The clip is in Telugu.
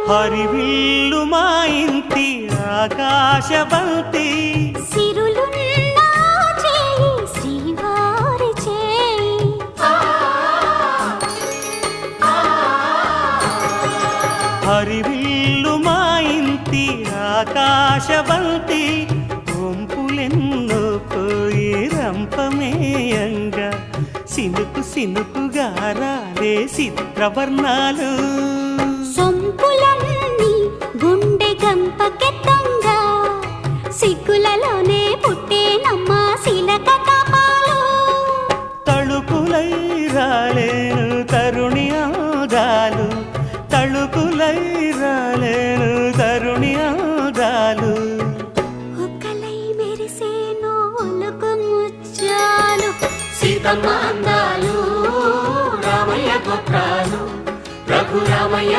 హరివిల్లు మా ఇంటి ఆకాశబంతి సిరులున్న చేయి శ్రీవారి చేయి హరివిల్లు మా ఇంటి ఆకాశబంతి వంపులెన్నో పోయి రంపమేయంగా సినుకు సినుకుగా రాలే చిత్రవర్ణాలు సొంపులన్నీ గుండె గంపకెత్తంగా సిగ్గులలోనే పుట్టేనమ్మ శిలక కపాలు తళుకులై రాలేను తరుణి ఆదాలు తళుకులై రాలేను తరుణి ఆదాలు ఒక్కలై మెరిసేను ఒలుకు ముచ్చాలు సీతమ్మ అందాలు రామయ్య గోత్రాలు రఘురామయ్య